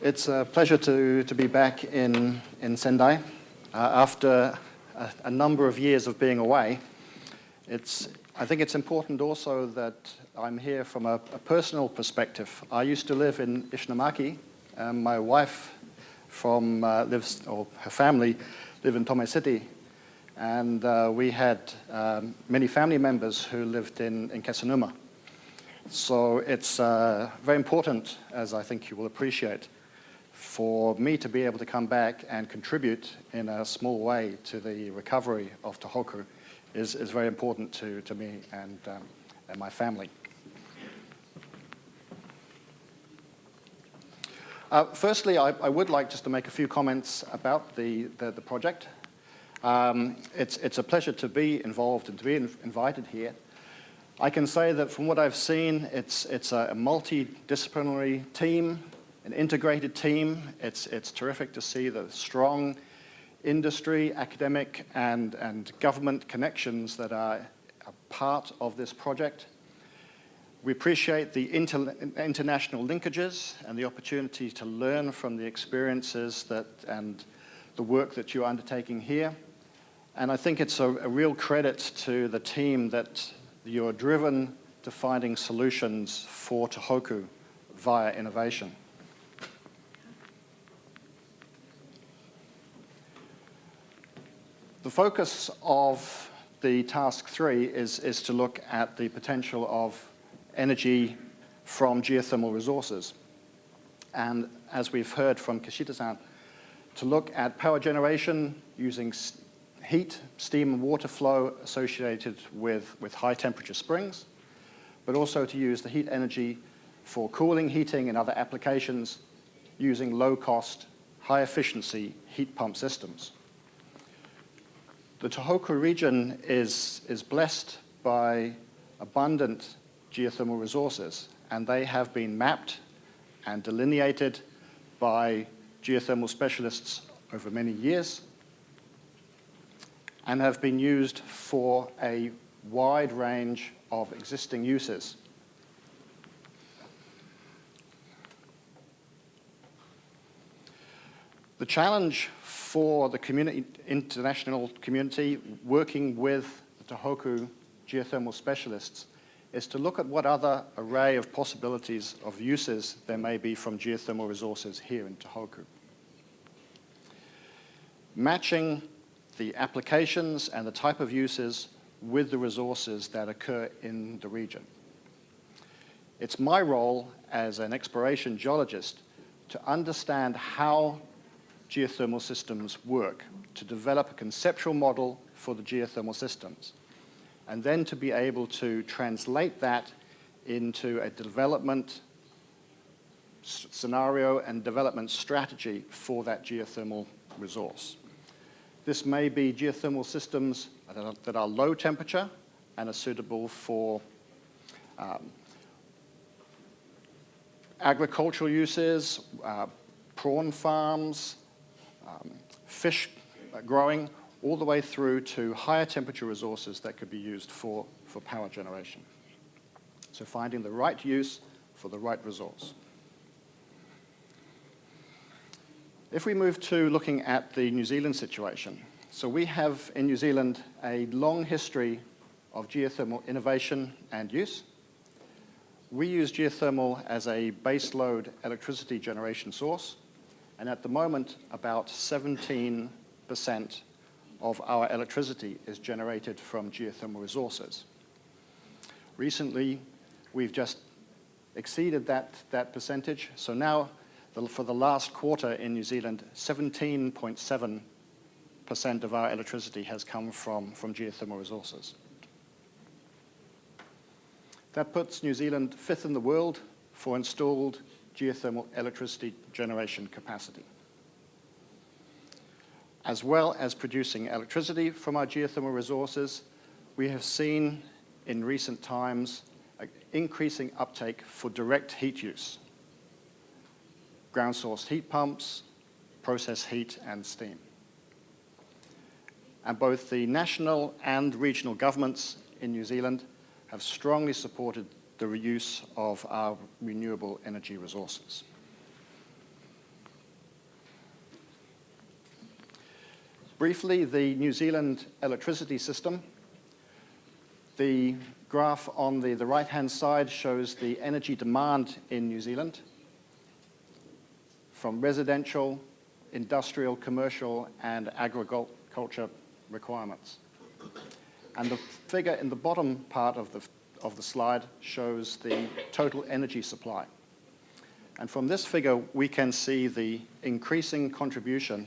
It's a pleasure to be back in Sendai. After a number of years of being away, I think it's important also that I'm here from a personal perspective. I used to live in Ishinomaki. My wife her family live in Tome City. And we had many family members who lived in Kesennuma. So it's very important, as I think you will appreciate, for me to be able to come back and contribute in a small way to the recovery of Tohoku is very important to me and my family. Firstly, I would like just to make a few comments about the project. It's a pleasure to be involved and to be invited here. I can say that from what I've seen, it's a multidisciplinary team, an integrated team. It's terrific to see the strong industry, academic, and government connections that are a part of this project. We appreciate the international linkages and the opportunity to learn from the experiences and the work that you're undertaking here. And I think it's a real credit to the team that you're driven to finding solutions for Tohoku via innovation. The focus of the task 3 is to look at the potential of energy from geothermal resources. And as we've heard from Kishida-san, to look at power generation using heat, steam, and water flow associated with high temperature springs, but also to use the heat energy for cooling, heating, and other applications using low-cost, high-efficiency heat pump systems. The Tohoku region is blessed by abundant geothermal resources, and they have been mapped and delineated by geothermal specialists over many years and have been used for a wide range of existing uses. The challenge for the international community working with the Tohoku geothermal specialists is to look at what other array of possibilities of uses there may be from geothermal resources here in Tohoku. Matching the applications and the type of uses with the resources that occur in the region. It's my role as an exploration geologist to understand how geothermal systems work, to develop a conceptual model for the geothermal systems, and then to be able to translate that into a development scenario and development strategy for that geothermal resource. This may be geothermal systems that are low temperature and are suitable for agricultural uses, prawn farms, fish growing, all the way through to higher temperature resources that could be used for power generation. So finding the right use for the right resource. If we move to looking at the New Zealand situation, so we have in New Zealand a long history of geothermal innovation and use. We use geothermal as a baseload electricity generation source, and at the moment about 17% of our electricity is generated from geothermal resources. Recently, we've just exceeded that percentage, so now for the last quarter in New Zealand, 17.7% of our electricity has come from geothermal resources. That puts New Zealand 5th in the world for installed geothermal electricity generation capacity. As well as producing electricity from our geothermal resources, we have seen in recent times an increasing uptake for direct heat use. Ground source heat pumps, process heat, and steam. And both the national and regional governments in New Zealand have strongly supported the reuse of our renewable energy resources. Briefly, the New Zealand electricity system. The graph on the right-hand side shows the energy demand in New Zealand from residential, industrial, commercial, and agriculture requirements. And the figure in the bottom part of the slide shows the total energy supply. And from this figure, we can see the increasing contribution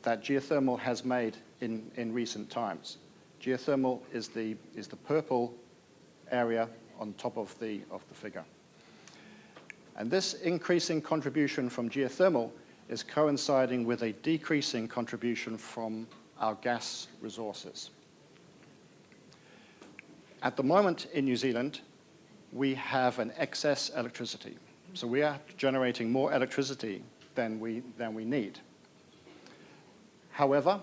that geothermal has made in recent times. Geothermal is the purple area on top of the figure. And this increasing contribution from geothermal is coinciding with a decreasing contribution from our gas resources. At the moment in New Zealand, we have an excess electricity. So we are generating more electricity than we need. However,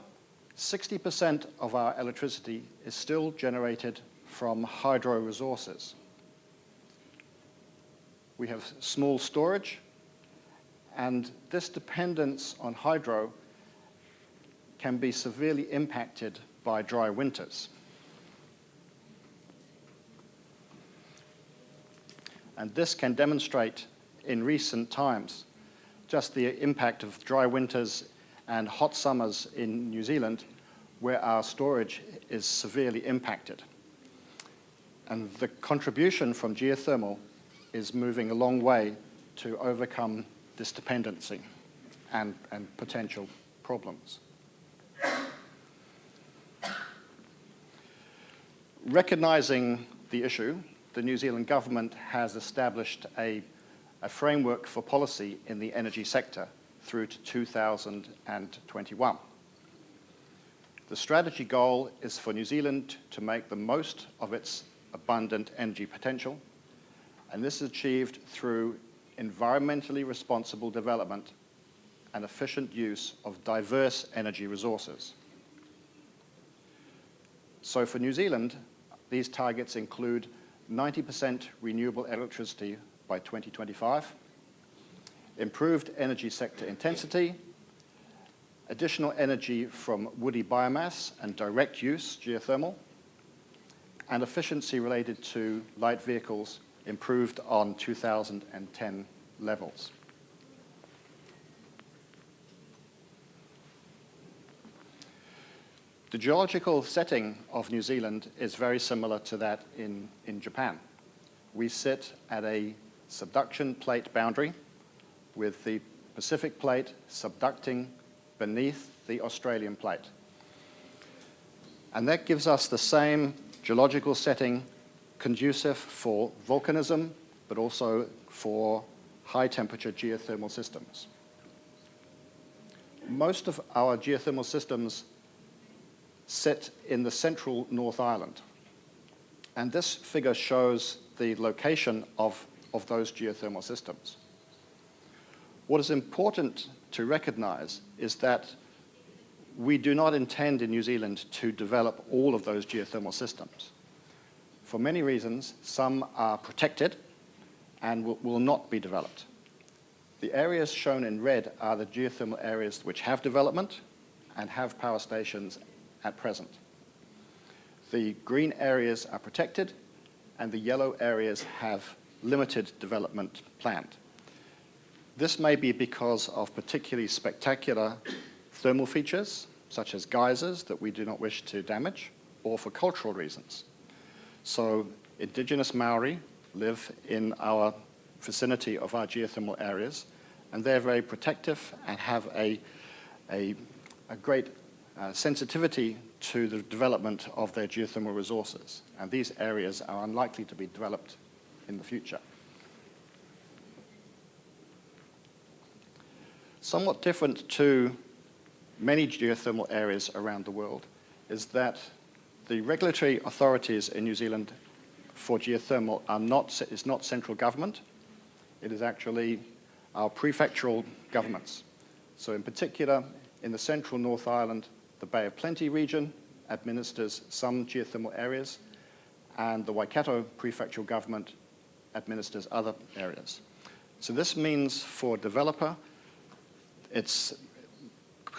60% of our electricity is still generated from hydro resources. We have small storage, and this dependence on hydro can be severely impacted by dry winters. And this can demonstrate in recent times just the impact of dry winters and hot summers in New Zealand, where our storage is severely impacted. And the contribution from geothermal is moving a long way to overcome this dependency and potential problems. Recognizing the issue, the New Zealand government has established a framework for policy in the energy sector through to 2021. The strategy goal is for New Zealand to make the most of its abundant energy potential, and this is achieved through environmentally responsible development and efficient use of diverse energy resources. So for New Zealand, these targets include 90% renewable electricity by 2025, improved energy sector intensity, additional energy from woody biomass and direct use geothermal, and efficiency related to light vehicles improved on 2010 levels. The geological setting of New Zealand is very similar to that in Japan. We sit at a subduction plate boundary with the Pacific plate subducting beneath the Australian plate. And that gives us the same geological setting conducive for volcanism, but also for high-temperature geothermal systems. Most of our geothermal systems sit in the central North Island. And this figure shows the location of those geothermal systems. What is important to recognize is that we do not intend in New Zealand to develop all of those geothermal systems. For many reasons, some are protected and will not be developed. The areas shown in red are the geothermal areas which have development and have power stations at present. The green areas are protected, and the yellow areas have limited development planned. This may be because of particularly spectacular thermal features, such as geysers that we do not wish to damage, or for cultural reasons. So indigenous Maori live in our vicinity of our geothermal areas, and they're very protective and have a great sensitivity to the development of their geothermal resources. And these areas are unlikely to be developed in the future. Somewhat different to many geothermal areas around the world is that the regulatory authorities in New Zealand for geothermal is not central government. It is actually our prefectural governments. So in particular, in the central North Island, the Bay of Plenty region administers some geothermal areas, and the Waikato prefectural government administers other areas. So this means for a developer, it's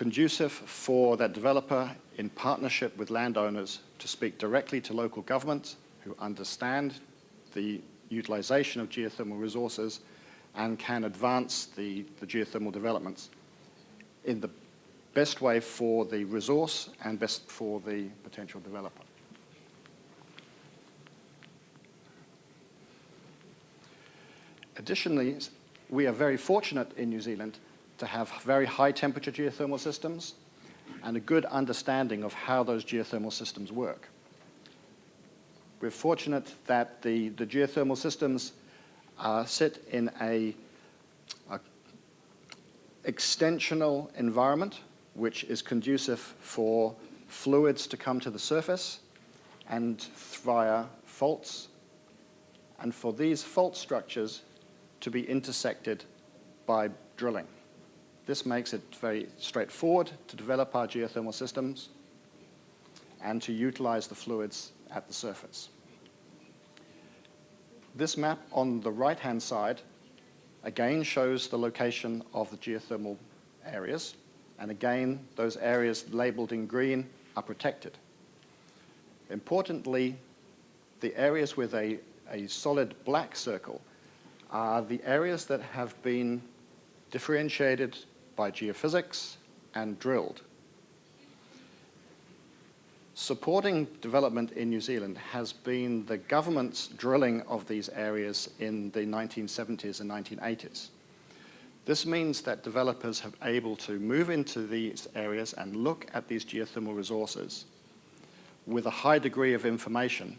conducive for that developer in partnership with landowners to speak directly to local governments who understand the utilization of geothermal resources and can advance the geothermal developments in the best way for the resource and best for the potential developer. Additionally, we are very fortunate in New Zealand to have very high temperature geothermal systems and a good understanding of how those geothermal systems work. We're fortunate that the geothermal systems sit in a extensional environment which is conducive for fluids to come to the surface and via faults, and for these fault structures to be intersected by drilling. This makes it very straightforward to develop our geothermal systems and to utilize the fluids at the surface. This map on the right-hand side again shows the location of the geothermal areas, and again, those areas labeled in green are protected. Importantly, the areas with a solid black circle are the areas that have been differentiated by geophysics and drilled. Supporting development in New Zealand has been the government's drilling of these areas in the 1970s and 1980s. This means that developers have been able to move into these areas and look at these geothermal resources with a high degree of information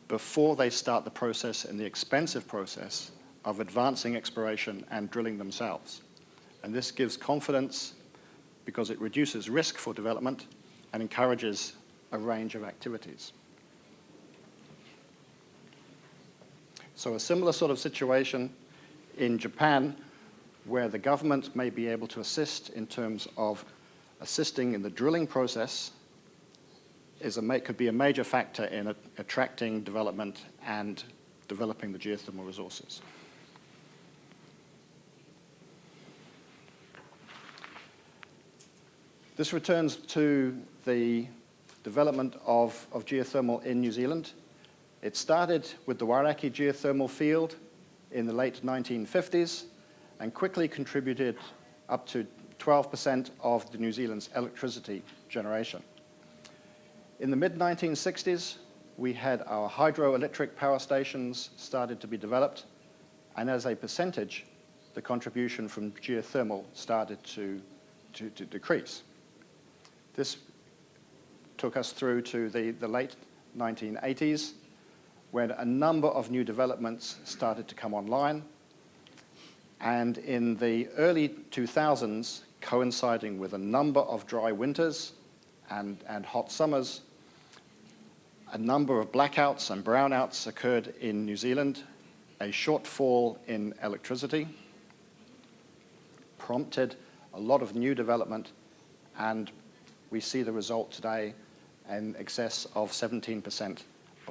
before they start the process and the expensive process of advancing exploration and drilling themselves. And this gives confidence because it reduces risk for development and encourages a range of activities. So a similar sort of situation in Japan, where the government may be able to assist in terms of assisting in the drilling process, could be a major factor in attracting development and developing the geothermal resources. This returns to the development of geothermal in New Zealand. It started with the Wairākei geothermal field in the late 1950s and quickly contributed up to 12% of the New Zealand's electricity generation. In the mid-1960s, we had our hydroelectric power stations started to be developed, and as a percentage, the contribution from geothermal started to decrease. This took us through to the late 1980s, when a number of new developments started to come online. And in the early 2000s, coinciding with a number of dry winters and hot summers, a number of blackouts and brownouts occurred in New Zealand. A shortfall in electricity prompted a lot of new development, and we see the result today in excess of 17%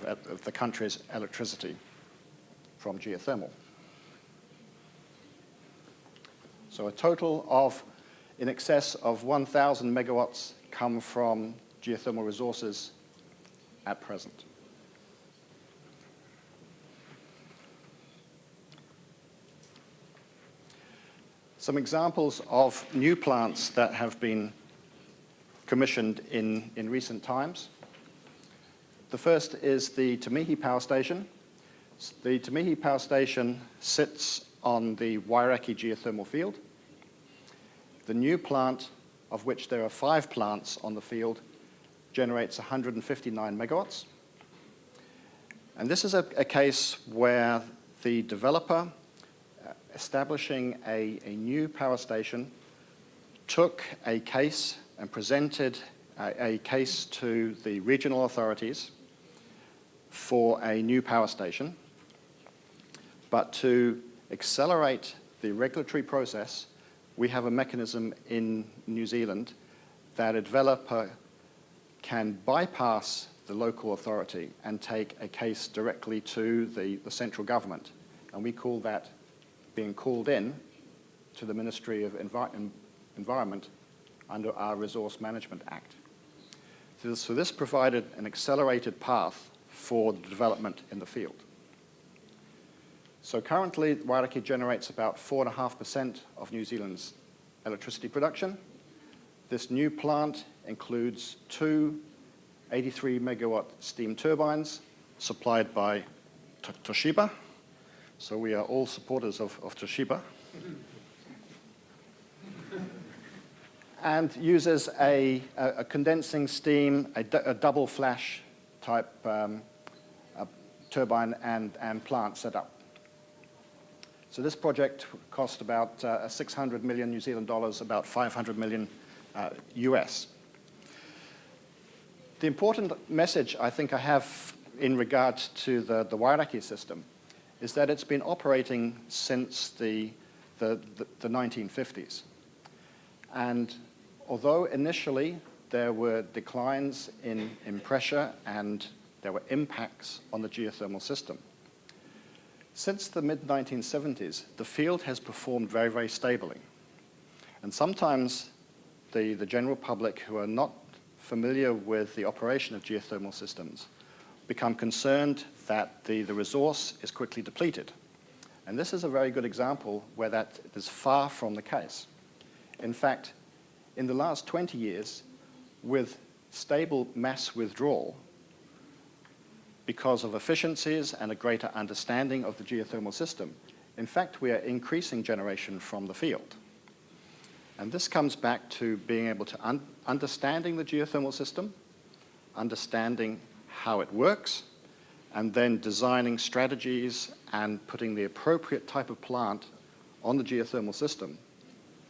of the country's electricity from geothermal. So a total of in excess of 1,000 megawatts come from geothermal resources at present. Some examples of new plants that have been commissioned in recent times. The first is the Tamihi Power Station. The Tamihi Power Station sits on the Wairākei geothermal field. The new plant, of which there are 5 plants on the field, generates 159 megawatts. And this is a case where the developer, establishing a new power station, took a case and presented a case to the regional authorities for a new power station. But to accelerate the regulatory process, we have a mechanism in New Zealand that a developer can bypass the local authority and take a case directly to the central government. And we call that being called in to the Ministry of Environment under our Resource Management Act. So this provided an accelerated path for the development in the field. So currently, Wairakei generates about 4.5% of New Zealand's electricity production. This new plant includes two 83-megawatt steam turbines supplied by Toshiba. So we are all supporters of Toshiba. And uses a condensing steam, a double flash type turbine and plant setup. So this project cost about 600 million New Zealand dollars, about 500 million US. The important message I think I have in regard to the Wairakei system is that it's been operating since the 1950s. And although initially there were declines in pressure and there were impacts on the geothermal system, since the mid-1970s, the field has performed very, very stably. And sometimes the general public who are not familiar with the operation of geothermal systems become concerned that the resource is quickly depleted. And this is a very good example where that is far from the case. In fact, in the last 20 years, with stable mass withdrawal, because of efficiencies and a greater understanding of the geothermal system, in fact, we are increasing generation from the field. And this comes back to being able to understanding the geothermal system, understanding how it works, and then designing strategies and putting the appropriate type of plant on the geothermal system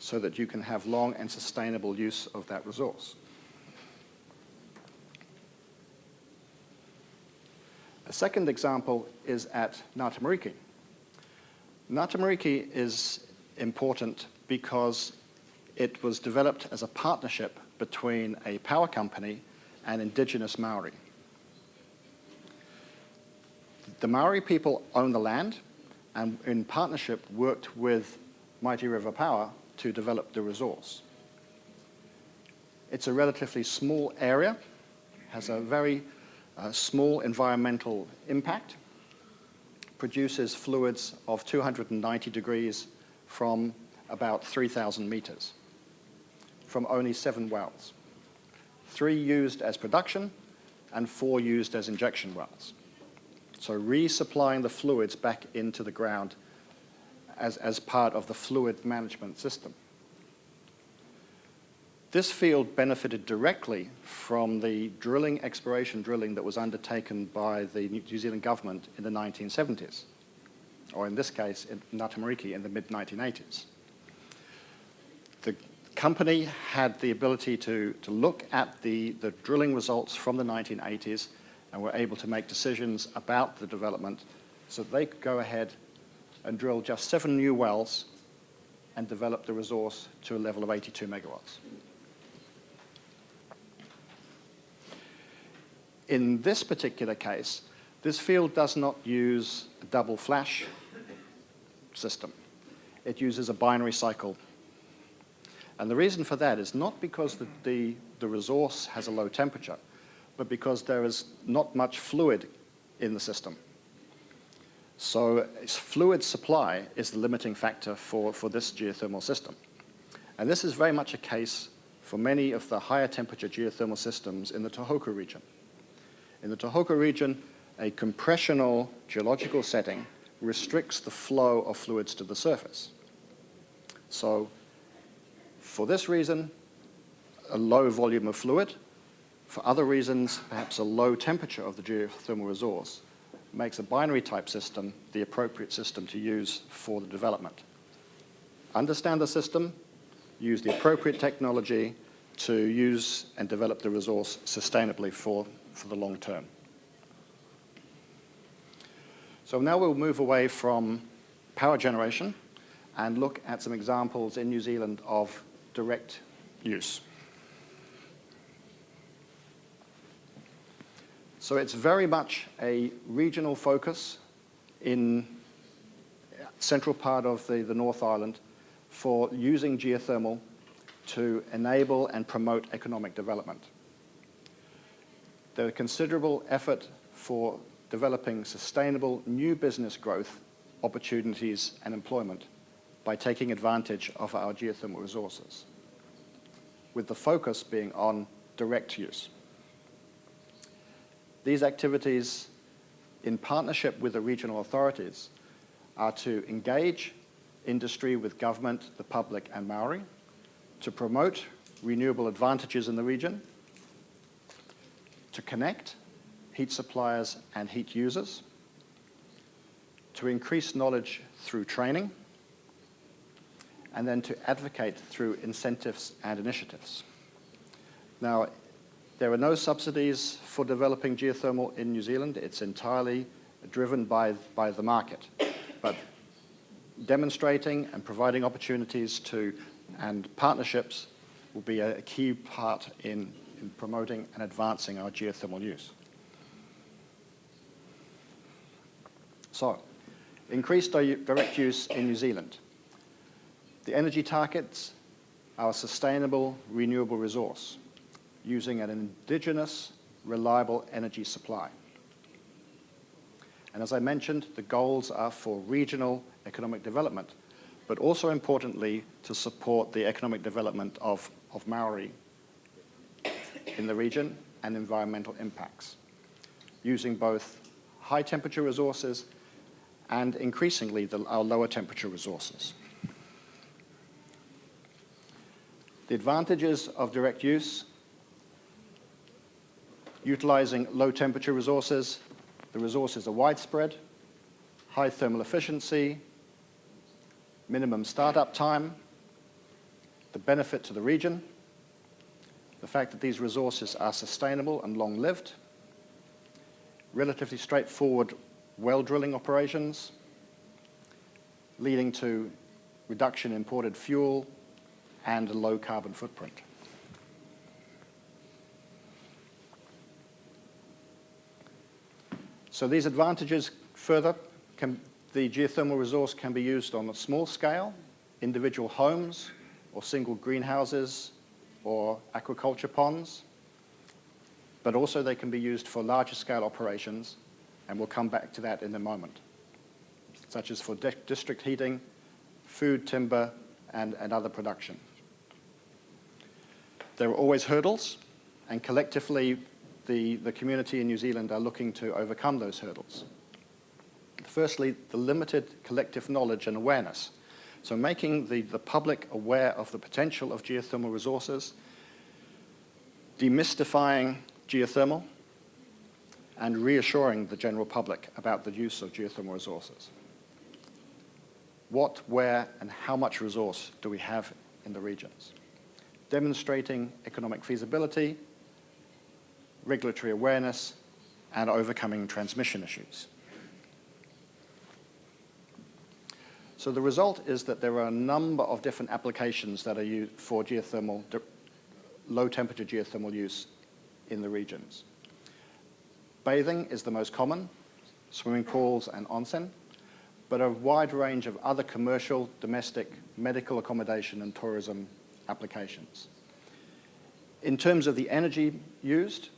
so that you can have long and sustainable use of that resource. A second example is at Ngātamariki. Ngātamariki is important because it was developed as a partnership between a power company and indigenous Maori. The Maori people own the land and in partnership worked with Mighty River Power to develop the resource. It's a relatively small area, has a very small environmental impact, produces fluids of 290 degrees from about 3,000 meters, from only 7 wells. 3 used as production and 4 used as injection wells. So resupplying the fluids back into the ground as part of the fluid management system. This field benefited directly from the exploration drilling that was undertaken by the New Zealand government in the 1970s, or in this case, in Ngātamariki in the mid-1980s. The company had the ability to look at the drilling results from the 1980s and were able to make decisions about the development so that they could go ahead and drill just 7 new wells and develop the resource to a level of 82 megawatts. In this particular case, this field does not use a double flash system. It uses a binary cycle. And the reason for that is not because the resource has a low temperature, but because there is not much fluid in the system. So fluid supply is the limiting factor for this geothermal system. And this is very much a case for many of the higher temperature geothermal systems in the Tohoku region. In the Tohoku region, a compressional geological setting restricts the flow of fluids to the surface. So for this reason, a low volume of fluid. For other reasons, perhaps a low temperature of the geothermal resource makes a binary type system the appropriate system to use for the development. Understand the system, use the appropriate technology to use and develop the resource sustainably for the long term. So now we'll move away from power generation and look at some examples in New Zealand of direct use. So it's very much a regional focus in central part of the North Island for using geothermal to enable and promote economic development. There is considerable effort for developing sustainable new business growth, opportunities, and employment by taking advantage of our geothermal resources, with the focus being on direct use. These activities, in partnership with the regional authorities, are to engage industry with government, the public, and Maori, to promote renewable advantages in the region, to connect heat suppliers and heat users, to increase knowledge through training, and then to advocate through incentives and initiatives. Now, there are no subsidies for developing geothermal in New Zealand. It's entirely driven by the market. But demonstrating and providing opportunities to and partnerships will be a key part in promoting and advancing our geothermal use. So, increased direct use in New Zealand. The energy targets are a sustainable, renewable resource using an indigenous, reliable energy supply. And as I mentioned, the goals are for regional economic development, but also importantly to support the economic development of Maori in the region and environmental impacts, using both high temperature resources and increasingly our lower temperature resources. The advantages of direct use: utilizing low temperature resources. The resources are widespread, high thermal efficiency, minimum startup time, the benefit to the region, the fact that these resources are sustainable and long-lived, relatively straightforward well drilling operations, leading to reduction in imported fuel and a low carbon footprint. So these advantages further, the geothermal resource can be used on a small scale, individual homes or single greenhouses or aquaculture ponds, but also they can be used for larger scale operations, and we'll come back to that in a moment, such as for district heating, food, timber, and other production. There are always hurdles, and collectively the community in New Zealand are looking to overcome those hurdles. Firstly, the limited collective knowledge and awareness. So making the public aware of the potential of geothermal resources, demystifying geothermal, and reassuring the general public about the use of geothermal resources. What, where, and how much resource do we have in the regions? Demonstrating economic feasibility, regulatory awareness, and overcoming transmission issues. So the result is that there are a number of different applications that are used for geothermal, low temperature geothermal use in the regions. Bathing is the most common, swimming pools and onsen, but a wide range of other commercial, domestic, medical accommodation and tourism applications. In terms of the energy used,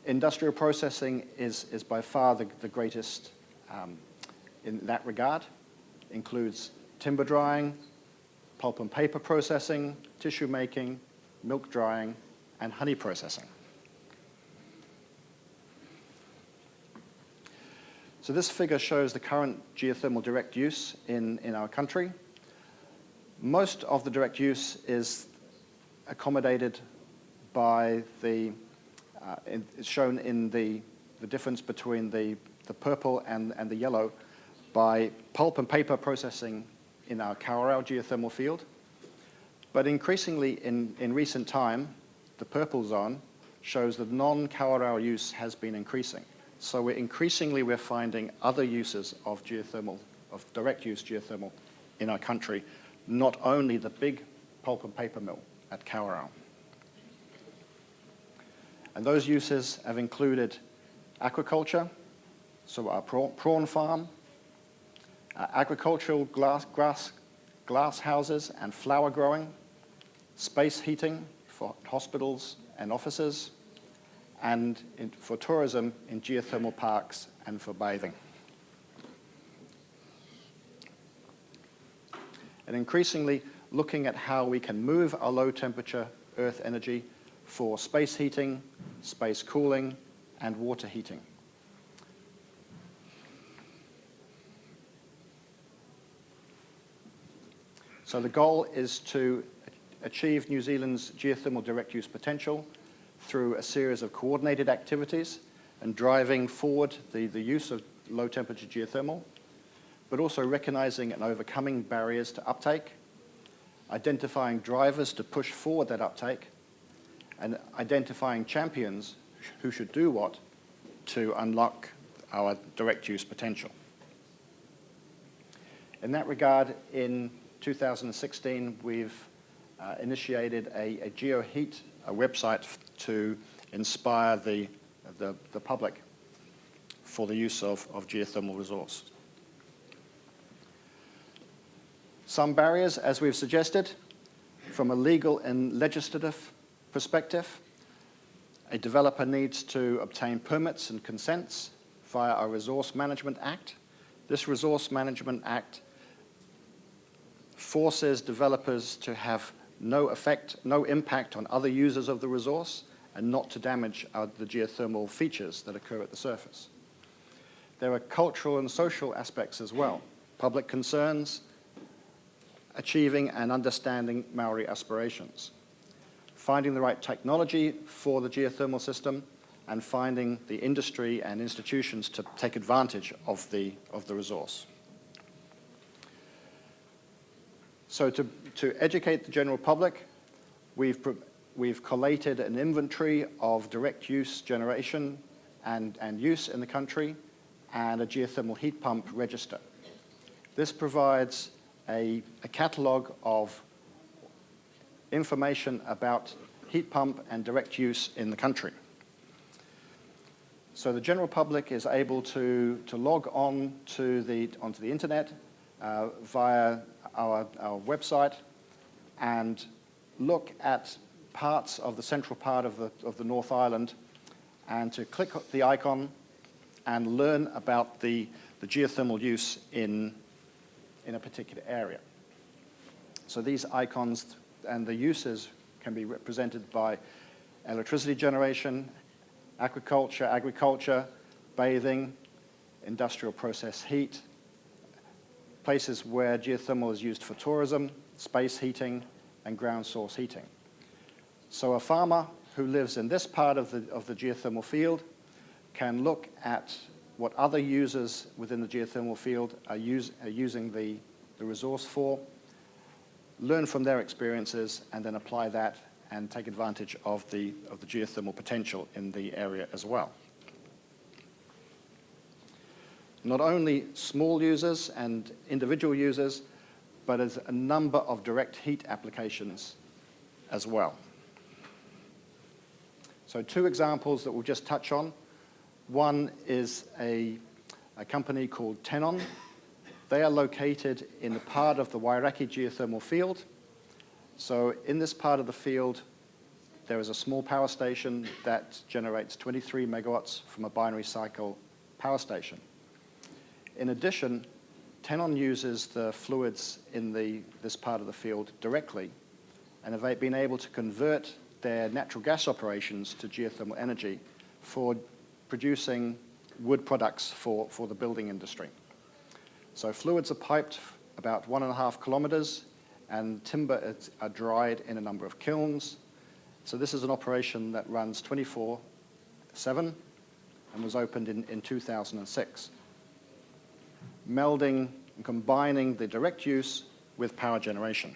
industrial processing is by far the greatest in that regard. Includes timber drying, pulp and paper processing, tissue making, milk drying, and honey processing. So this figure shows the current geothermal direct use in our country. Most of the direct use is accommodated by it's shown in the difference between the purple and the yellow by pulp and paper processing in our Kawerau geothermal field. But increasingly in recent time, the purple zone shows that non-Kawerau use has been increasing. So we're finding other uses of geothermal, of direct use geothermal in our country, not only the big pulp and paper mill at Kawerau. And those uses have included aquaculture, so our prawn farm, agricultural glass houses and flower growing, space heating for hospitals and offices, and for tourism in geothermal parks and for bathing. And increasingly looking at how we can move our low temperature earth energy for space heating, space cooling, and water heating. So the goal is to achieve New Zealand's geothermal direct use potential through a series of coordinated activities and driving forward the use of low temperature geothermal, but also recognizing and overcoming barriers to uptake, identifying drivers to push forward that uptake, and identifying champions who should do what to unlock our direct use potential. In that regard, in 2016, we've initiated a GeoHeat, a website to inspire the public for the use of geothermal resource. Some barriers, as we've suggested, from a legal and legislative perspective, a developer needs to obtain permits and consents via a Resource Management Act. This Resource Management Act forces developers to have no impact on other users of the resource and not to damage the geothermal features that occur at the surface. There are cultural and social aspects as well. Public concerns, achieving and understanding Maori aspirations, finding the right technology for the geothermal system, and finding the industry and institutions to take advantage of the resource. So to educate the general public, we've collated an inventory of direct use generation and use in the country and a geothermal heat pump register. This provides a catalogue of information about heat pump and direct use in the country. So the general public is able to log on onto the internet via our website and look at parts of the central part of the North Island and to click the icon and learn about the geothermal use in a particular area. So these icons and the uses can be represented by electricity generation, agriculture, bathing, industrial process heat, places where geothermal is used for tourism, space heating, and ground source heating. So a farmer who lives in this part of the geothermal field can look at what other users within the geothermal field are using the resource for, learn from their experiences, and then apply that and take advantage of the geothermal potential in the area as well. Not only small users and individual users, but as a number of direct heat applications as well. So two examples that we'll just touch on. One is a company called Tenon. They are located in the part of the Wairaki geothermal field. So in this part of the field, there is a small power station that generates 23 megawatts from a binary cycle power station. In addition, Tenon uses the fluids in this part of the field directly and have been able to convert their natural gas operations to geothermal energy for producing wood products for the building industry. So fluids are piped about 1.5 kilometers and timber are dried in a number of kilns. So this is an operation that runs 24/7 and was opened in 2006. Melding and combining the direct use with power generation.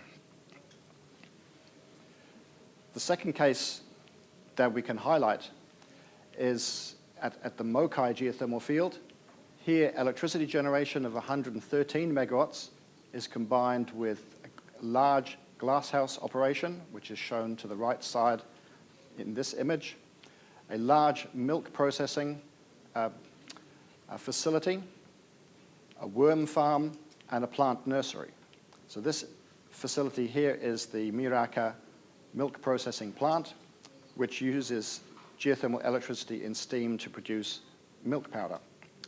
The second case that we can highlight is at the Mokai geothermal field. Here, electricity generation of 113 megawatts is combined with a large glasshouse operation, which is shown to the right side in this image, a large milk processing facility, a worm farm, and a plant nursery. So this facility here is the Miraka milk processing plant, which uses geothermal electricity in steam to produce milk powder,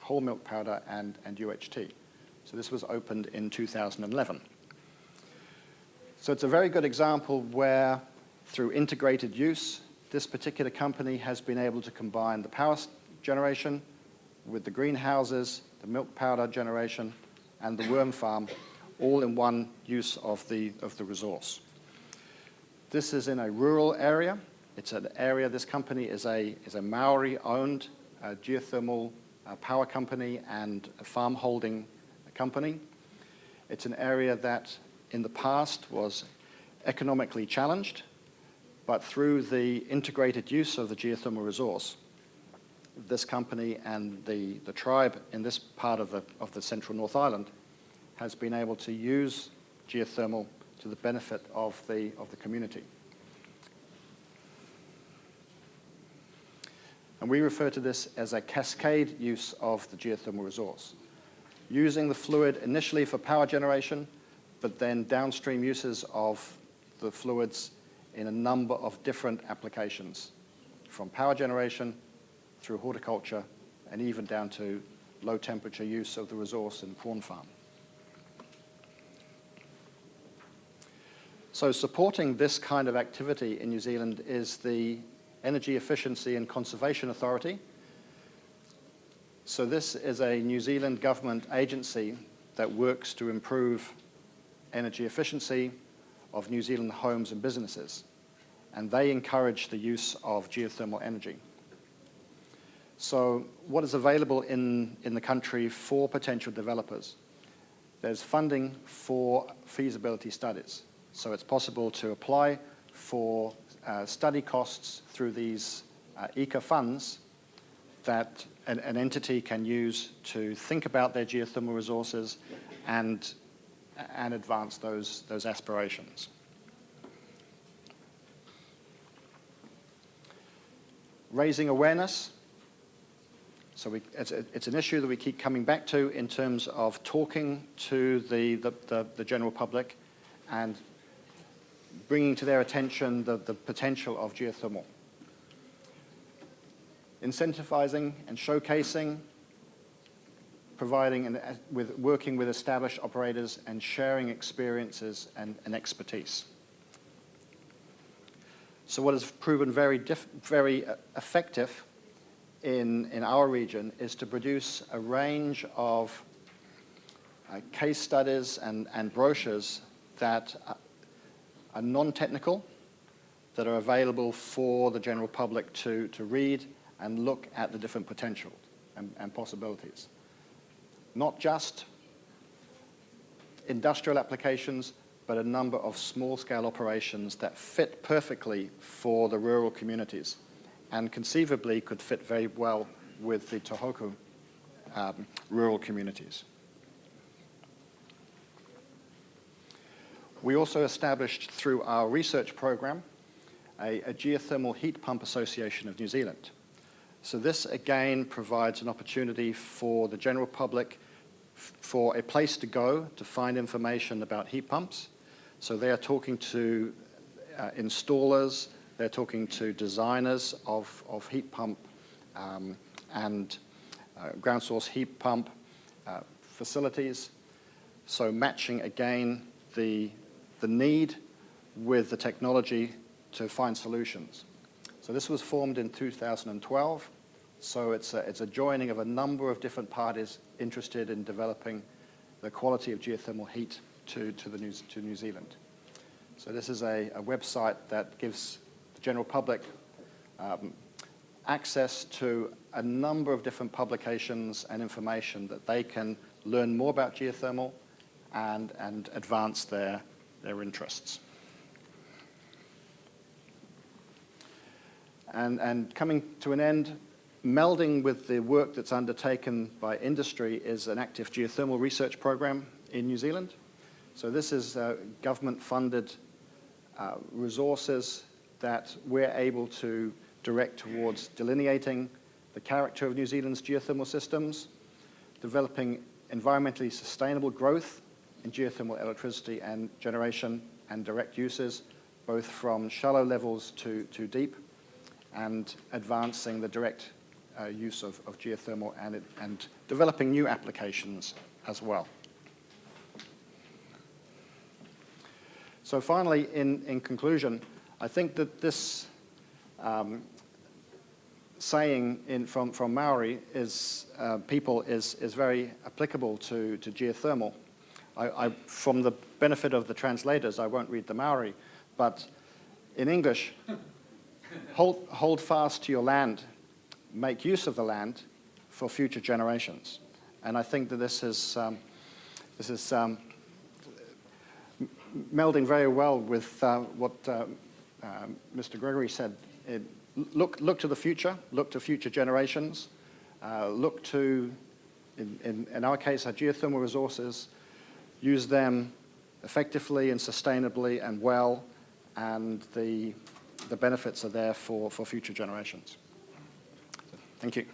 whole milk powder and UHT. So this was opened in 2011. So it's a very good example where, through integrated use, this particular company has been able to combine the power generation with the greenhouses, the milk powder generation, and the worm farm, all in one use of the resource. This is in a rural area. It's an area, this company is a Maori-owned geothermal power company and a farm holding company. It's an area that in the past was economically challenged, but through the integrated use of the geothermal resource, this company and the tribe in this part of the central North Island has been able to use geothermal to the benefit of the community. And we refer to this as a cascade use of the geothermal resource, using the fluid initially for power generation, but then downstream uses of the fluids in a number of different applications, from power generation through horticulture and even down to low temperature use of the resource in prawn farm. So supporting this kind of activity in New Zealand is the Energy Efficiency and Conservation Authority. So this is a New Zealand government agency that works to improve energy efficiency of New Zealand homes and businesses, and they encourage the use of geothermal energy. So what is available in the country for potential developers? There's funding for feasibility studies. So it's possible to apply for study costs through these ECA funds that an entity can use to think about their geothermal resources and advance those aspirations. Raising awareness. So it's an issue that we keep coming back to in terms of talking to the general public and bringing to their attention the potential of geothermal. Incentivizing and showcasing, working with established operators and sharing experiences and expertise. So what has proven very effective in our region is to produce a range of case studies and brochures that are non-technical, that are available for the general public to read and look at the different potential and possibilities. Not just industrial applications, but a number of small-scale operations that fit perfectly for the rural communities and conceivably could fit very well with the Tohoku rural communities. We also established through our research program a Geothermal Heat Pump Association of New Zealand. So this again provides an opportunity for the general public for a place to go to find information about heat pumps. So they are talking to installers, they're talking to designers of heat pump and ground source heat pump facilities. So matching again the need with the technology to find solutions. So this was formed in 2012. So it's a joining of a number of different parties interested in developing the quality of geothermal heat to New Zealand. So this is a website that gives the general public access to a number of different publications and information that they can learn more about geothermal and advance their interests. And coming to an end, melding with the work that's undertaken by industry is an active geothermal research program in New Zealand. So this is government-funded resources that we're able to direct towards delineating the character of New Zealand's geothermal systems, developing environmentally sustainable growth in geothermal electricity and generation and direct uses, both from shallow levels to deep, and advancing the direct use of geothermal and developing new applications as well. So finally, in conclusion, I think that this saying from Maori people is very applicable to geothermal. From the benefit of the translators, I won't read the Maori, but in English, hold fast to your land, make use of the land for future generations. And I think that this is melding very well with what Mr. Gregory said. Look to the future, look to future generations, look to, in our case, our geothermal resources, use them effectively and sustainably and well, and the benefits are there for future generations. Thank you.